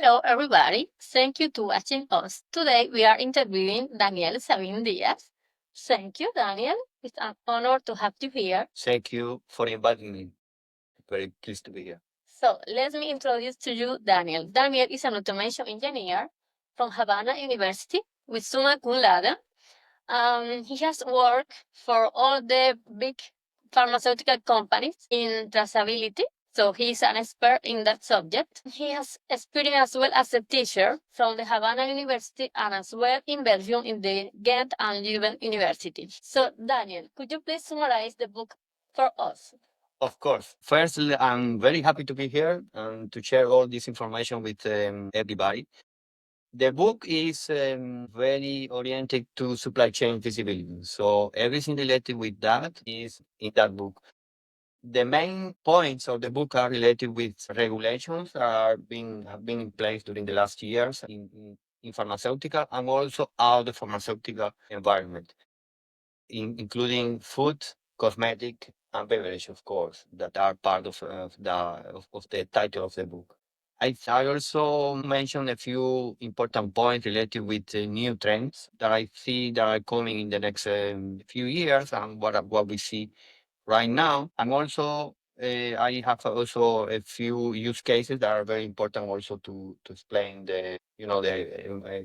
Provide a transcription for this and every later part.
Hello, everybody. Thank you to watching us. Today we are interviewing Daniel Sabin Diaz. Thank you, Daniel. It's an honor to have you here. Thank you for inviting me. Very pleased to be here. So let me introduce to you Daniel. Daniel is an automation engineer from Havana University with summa cum laude. He has worked for all the big pharmaceutical companies in traceability. So he's an expert in that subject. He has experience as well as a teacher from the Havana University and as well in Belgium in the Ghent and Leuven University. So Daniel, could you please summarize the book for us? Of course. First, I'm very happy to be here and to share all this information with everybody. The book is very oriented to supply chain visibility. So everything related with that is in that book. The main points of the book are related with regulations that have been in place during the last years in pharmaceutical and also out the pharmaceutical environment, including food, cosmetic, and beverage, of course, that are part of the title of the book. I also mentioned a few important points related with new trends that I see that are coming in the next few years and what we see right now. And also, I have also a few use cases that are very important also to explain the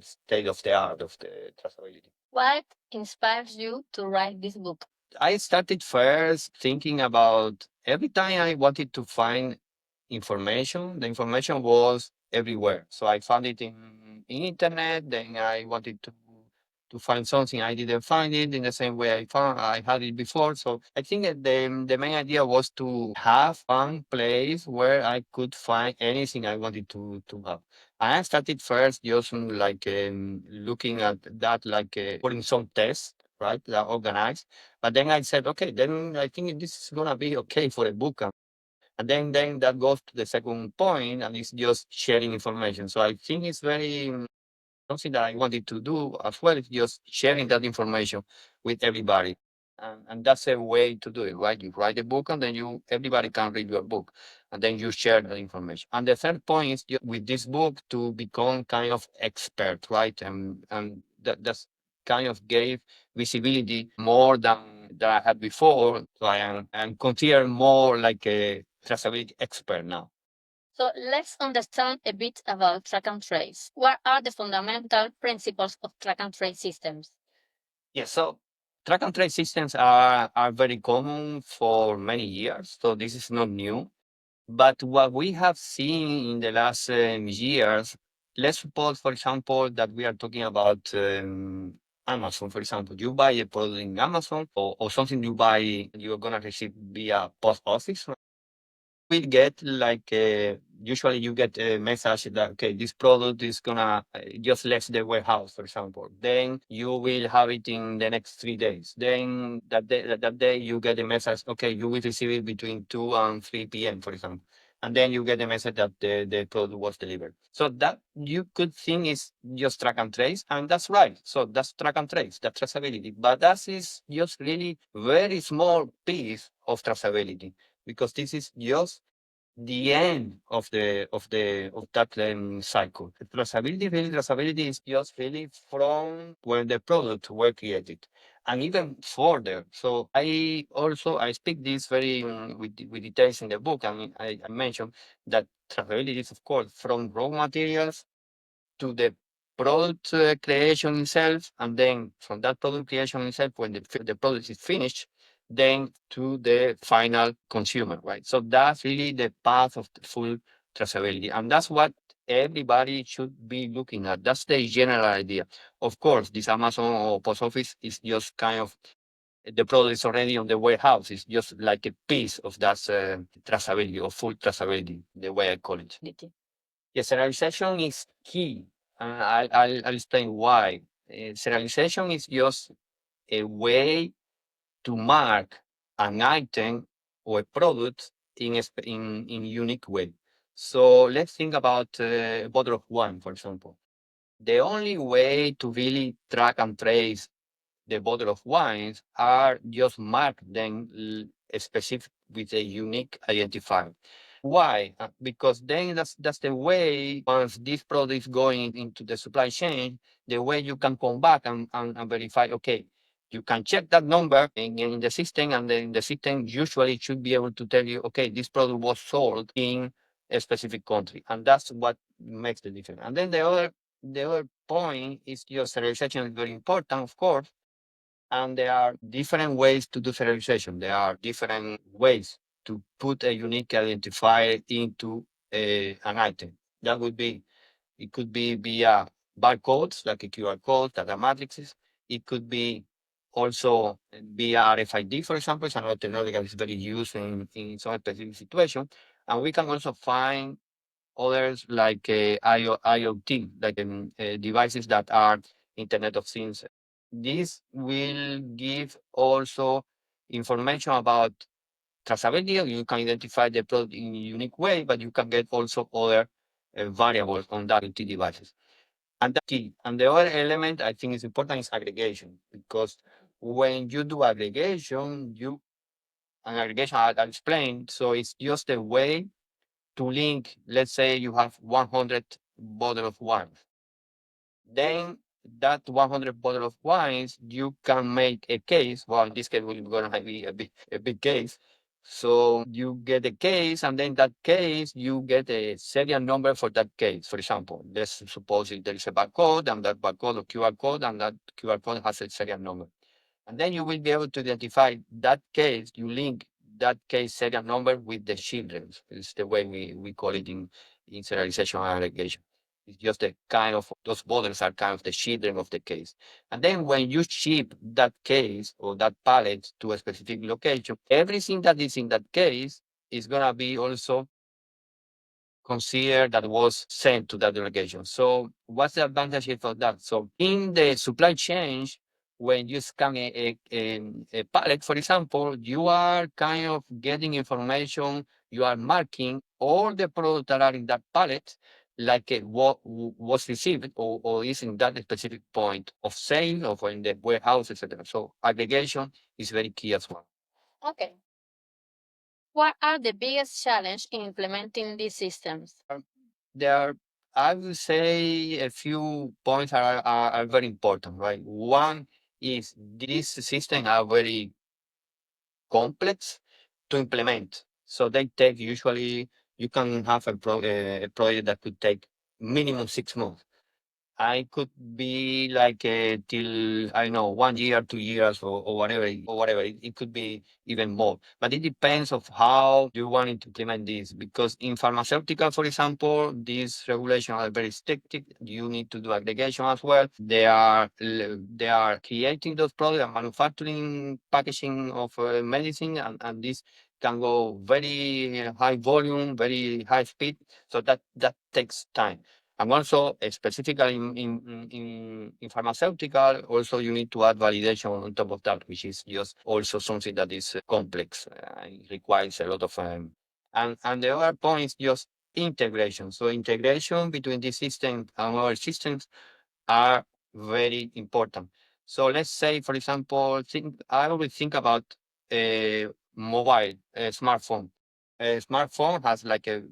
state of the art of the traceability. What inspires you to write this book? I started first thinking about every time I wanted to find information, the information was everywhere. So I found it in internet, then I wanted to find something, I didn't find it in the same way I had it before. So I think that the main idea was to have one place where I could find anything I wanted to have. I started first just looking at that, putting some tests, right, that organized. But then I said, okay, then I think this is gonna be okay for a book. And then that goes to the second point, and it's just sharing information. So I think it's very something that I wanted to do as well is just sharing that information with everybody. And that's a way to do it, right? You write a book and then everybody can read your book and then you share that information. And the third point is with this book to become kind of expert, right? And that's kind of gave visibility more than that I had before. So I'm considered more like a traceability expert now. So let's understand a bit about track and trace. What are the fundamental principles of track and trace systems? Yes, so track and trace systems are very common for many years, so this is not new. But what we have seen in the last years, let's suppose, for example, that we are talking about Amazon, for example. You buy a product in Amazon or something you buy, you're going to receive via post office, will get usually you get a message that okay, this product is gonna just left the warehouse, for example. Then you will have it in the next 3 days. Then that day you get a message, okay, you will receive it between 2 and 3 p.m., for example. And then you get a message that the product was delivered. So that you could think is just track and trace, and that's right. So that's track and trace, that's traceability. But that is just really very small piece of traceability because this is just the end of that cycle. The traceability is just really from when the product were created, and even further. So I speak this very with details in the book, and I mentioned that traceability is of course from raw materials to the product creation itself, and then from that product creation itself, when the product is finished, then to the final consumer, right? So that's really the path of the full traceability, and that's what everybody should be looking at. That's the general idea. Of course, this Amazon or post office is just kind of the product is already on the warehouse. It's just like a piece of that traceability or full traceability, the way I call it. Yes, serialization is key. I'll explain why. Serialization is just a way to mark an item or a product in unique way. So let's think about a bottle of wine, for example. The only way to really track and trace the bottle of wines are just mark them specific with a unique identifier. Why? Because then that's the way once this product is going into the supply chain, the way you can come back and verify, okay, you can check that number in the system, and then the system usually should be able to tell you, okay, this product was sold in a specific country. And that's what makes the difference. And then the other point is your serialization is very important, of course, and there are different ways to do serialization. There are different ways to put a unique identifier into an item. That would be, it could be via barcodes, like a QR code, data matrices. It could be also via RFID, for example. It's another technology that is very used in some specific situation. And we can also find others like IoT, like devices that are Internet of Things. This will give also information about traceability. You can identify the product in a unique way, but you can get also other variables on that IoT devices. And that's key. And the other element I think is important is aggregation, because when you do aggregation, I'll explain. So it's just a way to link, let's say you have 100 bottle of wine. Then that 100 bottle of wines, you can make a case. Well, in this case, we're going to be a big case. So you get a case, and then that case, you get a serial number for that case. For example, let's suppose there is a barcode, and that barcode or QR code, and that QR code has a serial number. And then you will be able to identify that case. You link that case serial number with the children. It's the way we call it in serialization and aggregation. It's just a kind of, those bottles are kind of the children of the case. And then when you ship that case or that pallet to a specific location, everything that is in that case is going to be also consider that was sent to that delegation. So what's the advantage of that? So in the supply chain, when you scan a pallet, for example, you are kind of getting information, you are marking all the products that are in that pallet, like what was received or is in that specific point of sale or in the warehouse, etc. So aggregation is very key as well. Okay. What are the biggest challenges in implementing these systems? There are, I would say, a few points are very important, right? One is these systems are very complex to implement. So they take usually, you can have a project that could take minimum 6 months. I could be like till I don't know 1 year, 2 years, or whatever, or whatever. It could be even more, but it depends of how you want to implement this. Because in pharmaceutical, for example, these regulations are very strict. You need to do aggregation as well. They are creating those products and manufacturing, packaging of medicine, and this can go very high volume, very high speed. So that takes time. And also, specifically in pharmaceutical, also you need to add validation on top of that, which is just also something that is complex. It requires a lot of and the other point is just integration. So integration between this system and our systems are very important. So let's say, for example, I always think about a mobile, a smartphone. A smartphone has like a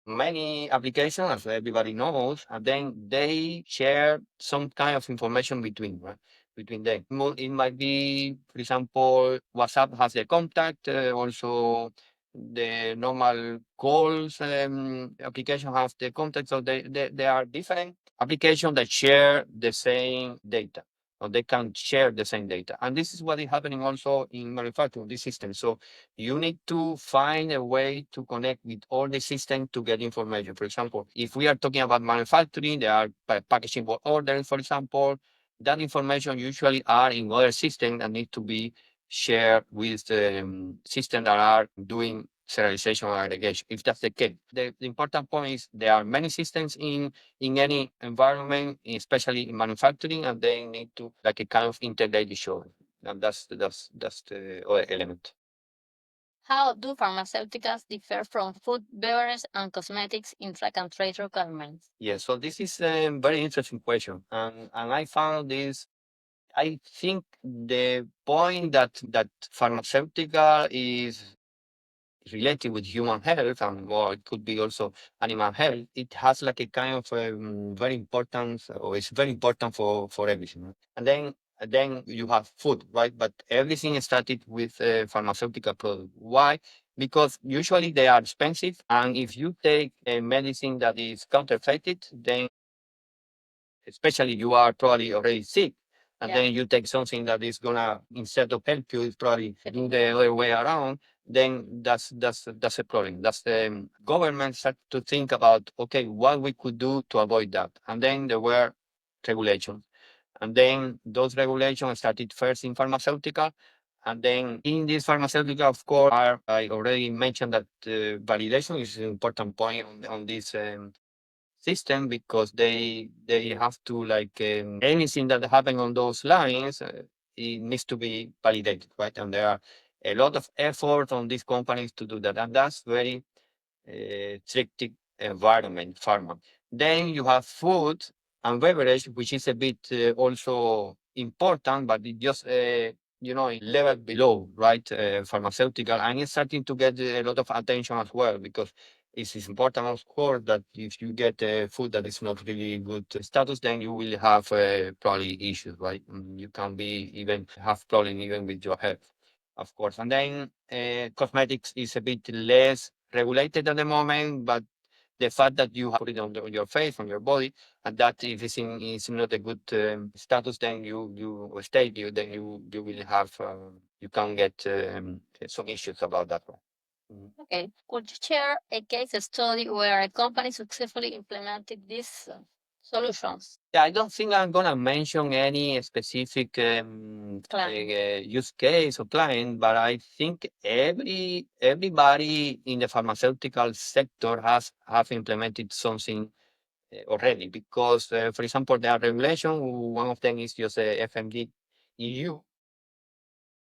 many applications, as everybody knows, and then they share some kind of information between, right? Between them. It might be, for example, WhatsApp has the contact, also the normal calls application has the contact. So they are different applications that share the same data. Or they can share the same data. And this is what is happening also in manufacturing this system. So you need to find a way to connect with all the systems to get information. For example, if we are talking about manufacturing, there are packaging orders, for example, that information usually are in other systems that need to be shared with the systems that are doing serialization or aggregation, if that's the case. The important point is there are many systems in any environment, especially in manufacturing, and they need to like a kind of integrate each other. And that's the other element. How do pharmaceuticals differ from food, beverages, and cosmetics in track and trace requirements? Yeah, so this is a very interesting question, and I found this. I think the point that pharmaceutical is related with human health and or it could be also animal health, it has like a kind of very important or it's very important for everything. Right? And then you have food, right? But everything started with a pharmaceutical product. Why? Because usually they are expensive, and if you take a medicine that is counterfeited, then especially you are probably already sick, and then you take something that is gonna instead of help you, it's probably do the other way around. Then that's a problem. That's the government start to think about okay, what we could do to avoid that, and then there were regulations, and then those regulations started first in pharmaceutical, and then in this pharmaceutical, of course, are I already mentioned that validation is an important point on this system because they have to like anything that happen on those lines it needs to be validated, right? And there are a lot of effort on these companies to do that, and that's very tricky environment pharma. Then you have food and beverage, which is a bit also important, but it just level below, right? Pharmaceutical, and it's starting to get a lot of attention as well because it is important, of course, that if you get food that is not really good status, then you will have probably issues, right? You can be even have problem even with your health, of course. And then cosmetics is a bit less regulated at the moment, but the fact that you have put it on your face, on your body, and that if it's is not a good status, then you state you, then you will have you can get some issues about that one. Okay. Could you share a case study where a company successfully implemented these solutions? Yeah, I don't think I'm gonna mention any specific client. Use case or client, but I think everybody in the pharmaceutical sector has have implemented something already because, for example, there are regulation. One of them is just FMD EU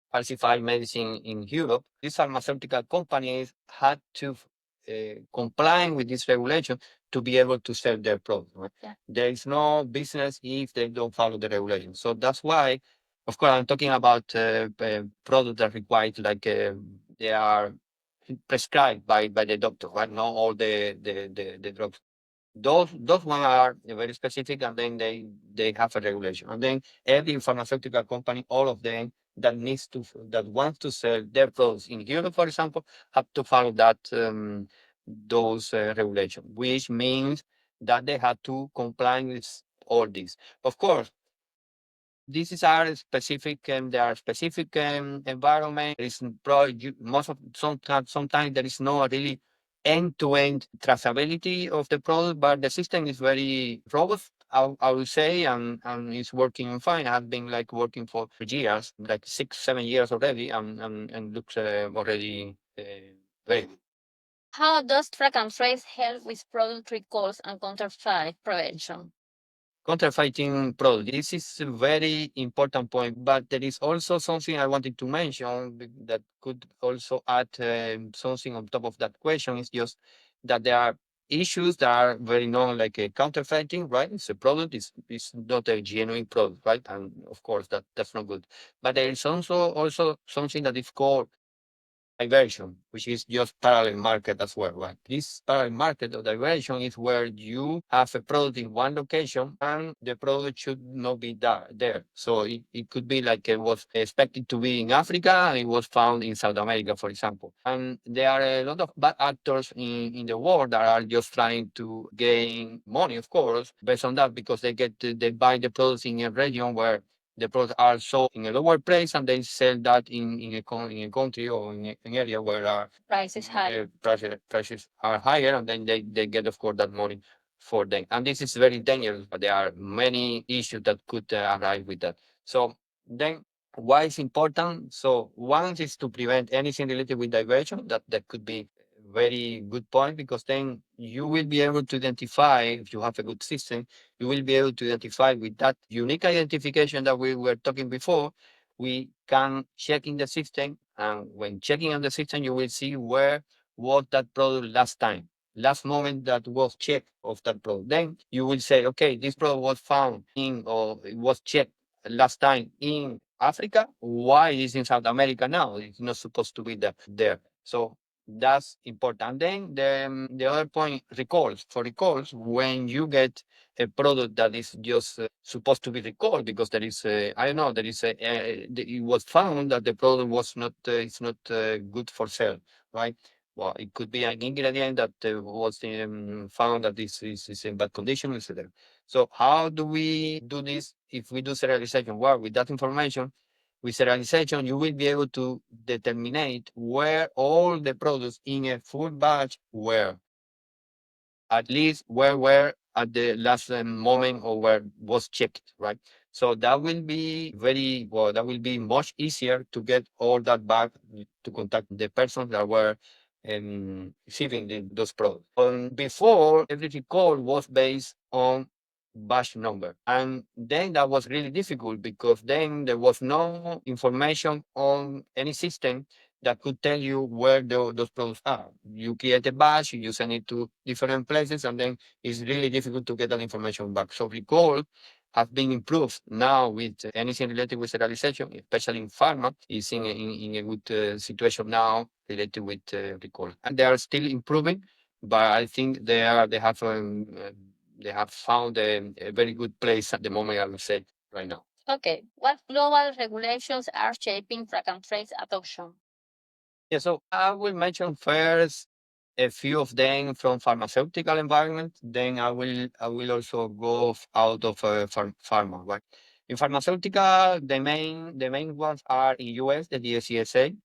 falsified medicine in Europe. These pharmaceutical companies had to comply with this regulation to be able to sell their product. Right? Yeah. There is no business if they don't follow the regulation. So that's why, of course, I'm talking about products that require like they are prescribed by the doctor, right? Not all the drugs. Those one are very specific, and then they have a regulation. And then every pharmaceutical company, all of them that wants to sell their products in Europe, for example, have to follow that those regulations, which means that they have to comply with all this. Of course, this is our specific there are specific environment. There is probably most of sometimes there is no really end-to-end traceability of the product, but the system is very robust. I would say, and it's working fine. I've been like working for years, like 6, 7 years already, and looks already very good. How does track and trace help with product recalls and counterfeit prevention? Counterfeiting product. This is a very important point, but there is also something I wanted to mention that could also add something on top of that question is just that there are issues that are very known, like a counterfeiting, right? It's a product, it's not a genuine product, right? And of course, that's not good. But there is also something that is called diversion, which is just parallel market as well, right? This parallel market or diversion is where you have a product in one location and the product should not be there. So it could be like it was expected to be in Africa and it was found in South America, for example. And there are a lot of bad actors in the world that are just trying to gain money, of course, based on that because they buy the products in a region where the products are sold in a lower price and they sell that in a country or in an area where prices high. Prices are higher and then they get of course that money for them. And this is very dangerous. But there are many issues that could arise with that. So then why is important? So one is to prevent anything related with diversion that could be very good point because then you will be able to identify if you have a good system you will be able to identify with that unique identification that we were talking before. We can check in the system, and when checking on the system, you will see where was that product last time, last moment that was checked of that product. Then you will say, okay, this product was found in or it was checked last time in Africa. Why is in South America now? It's not supposed to be there. So That's important. Then the other point, recalls. For recalls, when you get a product that is just supposed to be recalled because there is I don't know, there is it was found that the product was not it's not good for sale, right? Well, it could be an ingredient that was found that is in bad condition, etc. So how do we do this if we do serialization? Well, with that information, with serialization, you will be able to determine where all the products in a full batch were, at least where were at the last moment or where was checked, right? So that will be very well. That will be much easier to get all that back to contact the persons that were receiving those products. Before, every recall was based on batch number, and then that was really difficult because then there was no information on any system that could tell you where those products are. You create a batch, you send it to different places, and then it's really difficult to get that information back. So recall have been improved now with anything related with serialization, especially in pharma, is in a good situation now related with recall. And they are still improving, but I think they have found a very good place at the moment, I would say, right now. Okay, what global regulations are shaping track and trace adoption? Yeah, so I will mention first a few of them from pharmaceutical environment. Then I will also go out of pharma. Right? In pharmaceutical, the main ones are in US, the DSCSA.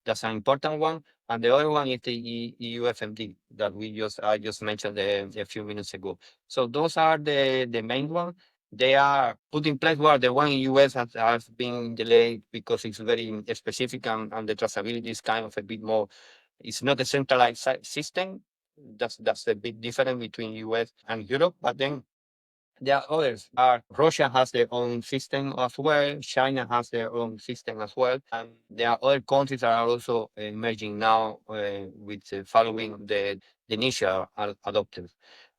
That's an important one, and the other one is the EUFMD that I just mentioned a few minutes ago. So those are the main ones. They are put in place where the one in US has been delayed because it's very specific and the traceability is kind of a bit more. It's not a centralized system. That's a bit different between US and Europe. But then there are others. Russia has their own system as well. China has their own system as well. And there are other countries that are also emerging now with following the initial adopters.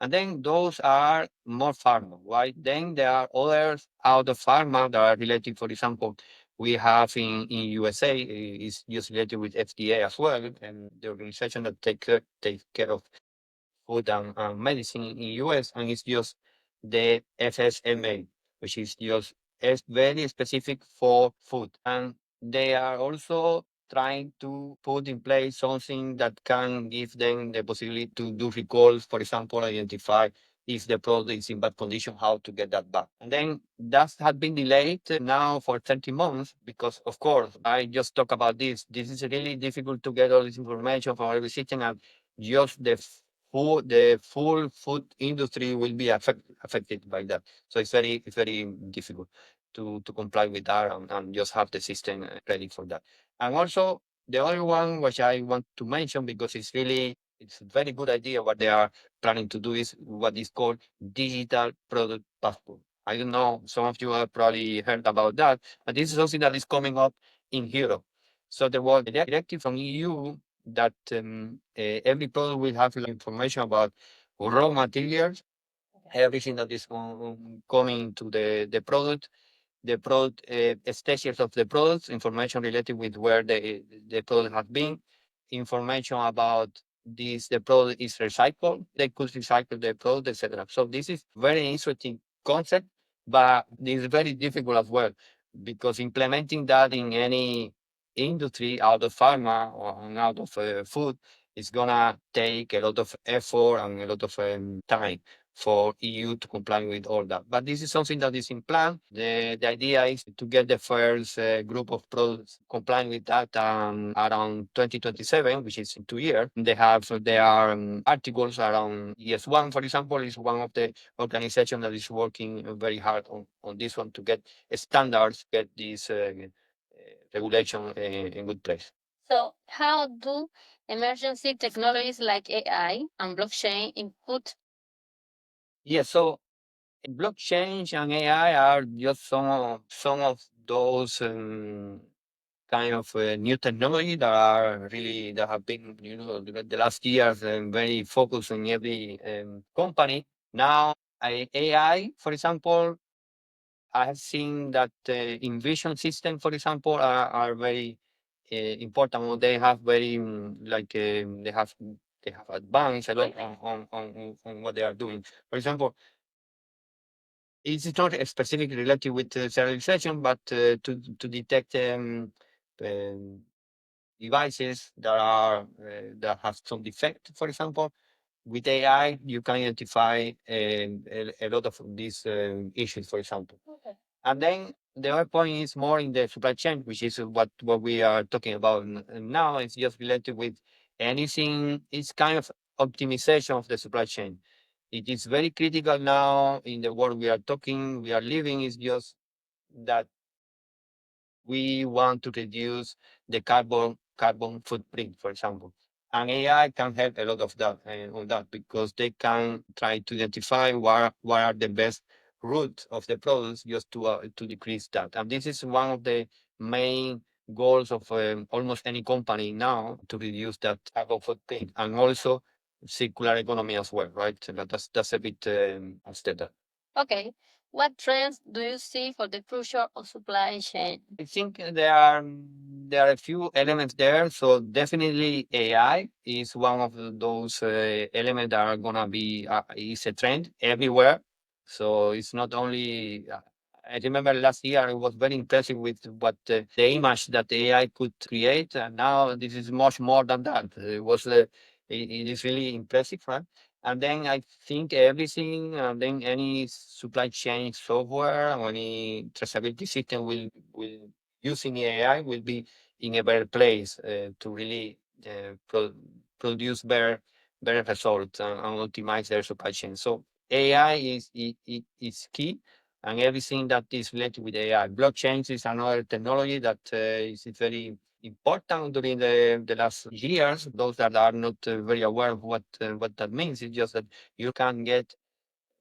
And then those are more pharma, right? Then there are others out of pharma that are related, for example, we have in USA is just related with FDA as well, and the organization that take care of food and medicine in US, and it's just the FSMA, which is just very specific for food. And they are also trying to put in place something that can give them the possibility to do recalls, for example, identify if the product is in bad condition, how to get that back. And then that had been delayed now for 30 months because, of course, I just talk about this. This is really difficult to get all this information from every system, and just the full food industry will be affected by that. So it's very difficult to comply with that and just have the system ready for that. And also the other one which I want to mention because it's a very good idea what they are planning to do is what is called digital product passport. I don't know, some of you have probably heard about that, but this is something that is coming up in Europe. So there was a directive from EU that every product will have information about raw materials, everything that is coming to the stages of the products, information related with where the product has been, information about this the product is recycled, they could recycle the product, etc. So this is very interesting concept, but it's very difficult as well because implementing that in any industry out of pharma or out of food is gonna take a lot of effort and a lot of time for EU to comply with all that. But this is something that is in plan. The idea is to get the first group of products complying with that around 2027, which is in 2 years. There are articles around ES1, for example, is one of the organizations that is working very hard on this one to get standards, get this regulation in good place. So, how do emergency technologies like AI and blockchain input? Yeah, so blockchain and AI are just some of those kind of new technology that have been the last years very focused on every company. Now, AI, for example, I have seen that in vision system, for example, are very important. They have very they have advanced a lot on what they are doing. For example, it's not specifically related with serialization, but to detect um, devices that have some defect, for example. With AI, you can identify a lot of these issues, for example. Okay. And then the other point is more in the supply chain, which is what we are talking about now. It's just related with anything. It's kind of optimization of the supply chain. It is very critical now in the world we are living. Is just that we want to reduce the carbon footprint, for example. And AI can help a lot of that on that because they can try to identify what are the best route of the products just to decrease that. And this is one of the main goals of almost any company now to reduce that carbon footprint and also circular economy as well, right? So that's a bit abstract. Okay. What trends do you see for the future of supply chain? I think there are a few elements there. So definitely AI is one of those elements that are gonna be is a trend everywhere. So it's not only. I remember last year I was very impressive with what the image that AI could create, and now this is much more than that. It is really impressive, right? And then I think everything, and then any supply chain software or any traceability system will using AI will be in a better place to really produce better results and optimize their supply chain. So AI is key, and everything that is related with AI. Blockchains is another technology that is very important during the last years. Those that are not very aware of what that means, it's just that you can get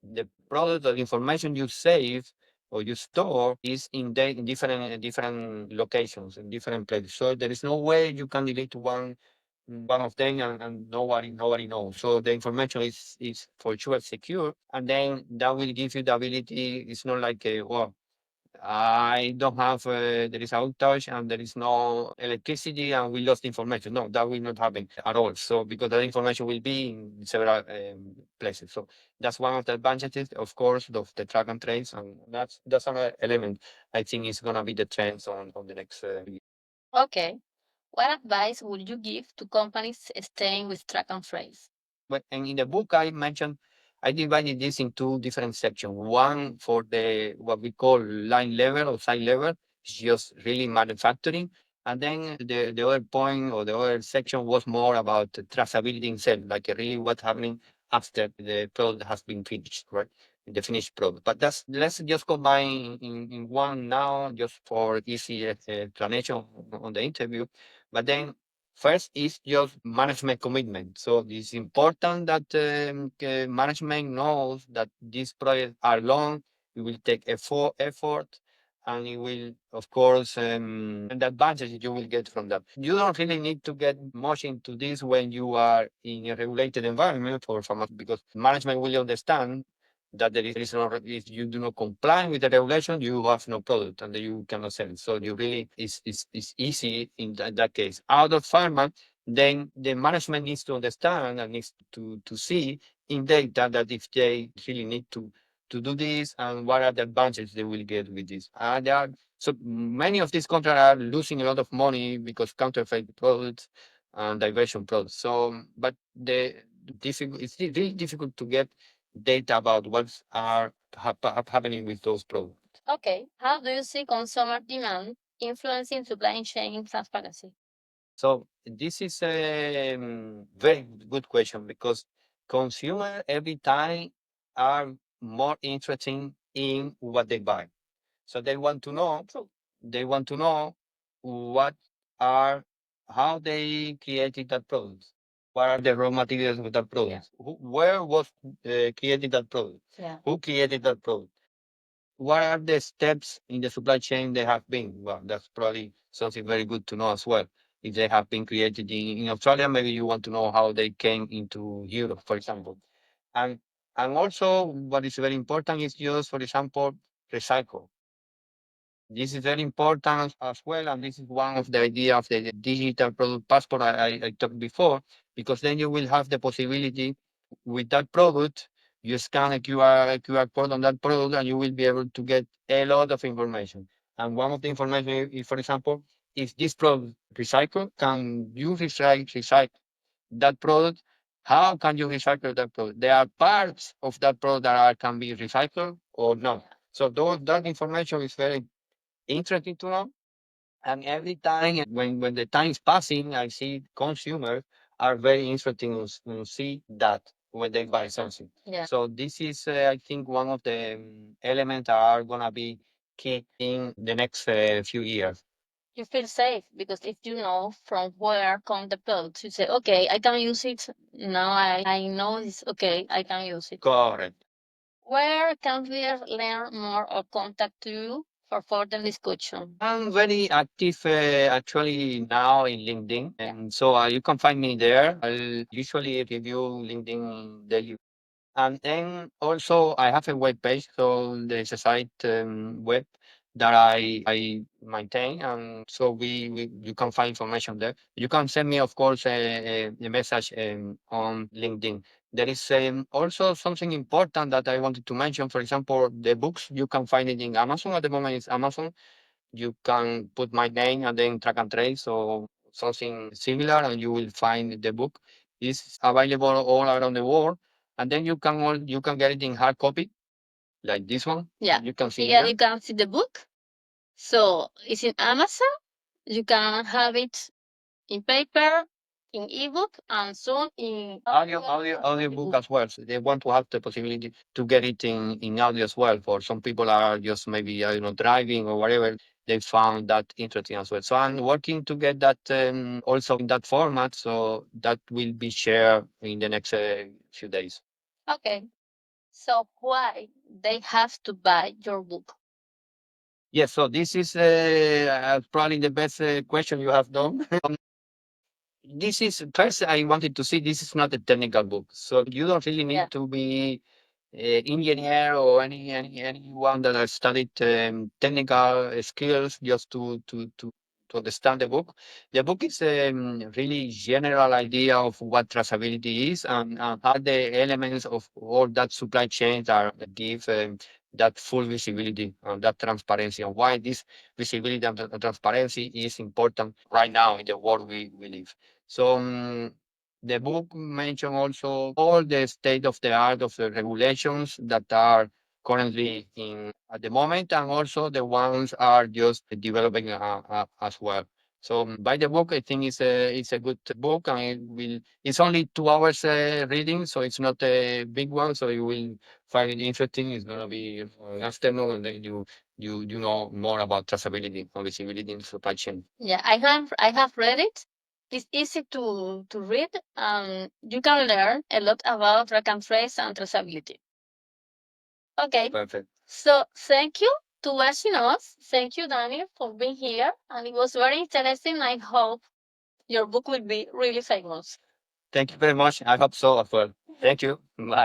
the product or information you save or you store is in different locations in different places. So there is no way you can delete one of them and nobody knows. So the information is for sure secure, and then that will give you the ability. It's not like well, I don't have, there is outage and there is no electricity and we lost information. No, that will not happen at all. So, because that information will be in several places. So, that's one of the advantages, of course, of the track and trace. And that's another element I think is going to be the trends on the next year. Okay. What advice would you give to companies staying with track and trace? But and in the book I mentioned, I divided this in two different sections. One for the what we call line level or site level, it's just really manufacturing. And then the other point or the other section was more about the traceability itself, like really what's happening after the product has been finished, right? The finished product. But that's let's just combine in one now, just for easy explanation on the interview. But then first is just management commitment. So it's important that management knows that these projects are long, it will take effort, and it will, of course, and the advantage you will get from that. You don't really need to get much into this when you are in a regulated environment for pharma, because management will understand that there is no, if you do not comply with the regulation, you have no product and you cannot sell it. So you really is easy in that case. Out of pharma, then the management needs to understand and needs to see in data that if they really need to do this and what are the advantages they will get with this. And there are so many of these contracts are losing a lot of money because counterfeit products and diversion products. So, but it's really difficult to get data about what's happening with those products. Okay. How do you see consumer demand influencing supply chain transparency? So this is a very good question because consumer every time are more interested in what they buy. So they want to know what are how they created that product. What are the raw materials of that product? Where was created that product? Yeah. Who created that product? What are the steps in the supply chain they have been? Well, that's probably something very good to know as well. If they have been created in Australia, maybe you want to know how they came into Europe, for example. And and also what is very important is just, for example, recycle. This is very important as well, and this is one of the idea of the digital product passport I talked before, because then you will have the possibility with that product, you scan a QR code on that product, and you will be able to get a lot of information. And one of the information is, for example, if this product recycle, can you recycle that product? How can you recycle that product? There are parts of that product that can be recycled or not. So that information is very interesting to know. And every time when the time is passing, I see consumers are very interested in see that when they buy something. Yeah. So this is, I think, one of the elements that are gonna be key in the next few years. You feel safe because if you know from where come the products, you say, okay, I can use it. Now I know it's okay, I can use it. Correct. Where can we learn more or contact you for further discussion? I'm very active actually now in LinkedIn, and so you can find me there. I'll usually review LinkedIn daily. And then also I have a web page, so there's a site web that I maintain, and so we you can find information there. You can send me, of course, a message on LinkedIn. There is also something important that I wanted to mention. For example, the books you can find it in Amazon at the moment. It's Amazon. You can put my name and then track and trace or something similar, and you will find the book. It's available all around the world, and then you can get it in hard copy, like this one. Yeah. You can see Yeah, here. you can see the book. So it's in Amazon. You can have it in paper, in ebook, and soon in Audio book as well. So they want to have the possibility to get it in audio as well. For some people are just maybe I don't know driving or whatever. They found that interesting as well. So I'm working to get that also in that format. So that will be shared in the next few days. Okay. So why they have to buy your book? Yes. So this is probably the best question you have done. This is first I wanted to say this is not a technical book, so you don't really need to be engineer or anyone that has studied technical skills just to understand the book. The book is really general idea of what traceability is and how the elements of all that supply chains are give that full visibility and that transparency and why this visibility and transparency is important right now in the world we live. So the book mentions also all the state of the art of the regulations that are currently in at the moment, and also the ones are just developing as well. So by the book, I think it's a good book, and it's only 2 hours reading, so it's not a big one. So you will find it interesting. It's gonna be an afternoon, and then you know more about traceability and visibility in supply chain. Yeah, I have read it. It's easy to read. You can learn a lot about track and trace and traceability. Okay. Perfect. So thank you to watching us. Thank you, Daniel, for being here. And it was very interesting. I hope your book will be really famous. Thank you very much. I hope so as well. Thank you. Bye.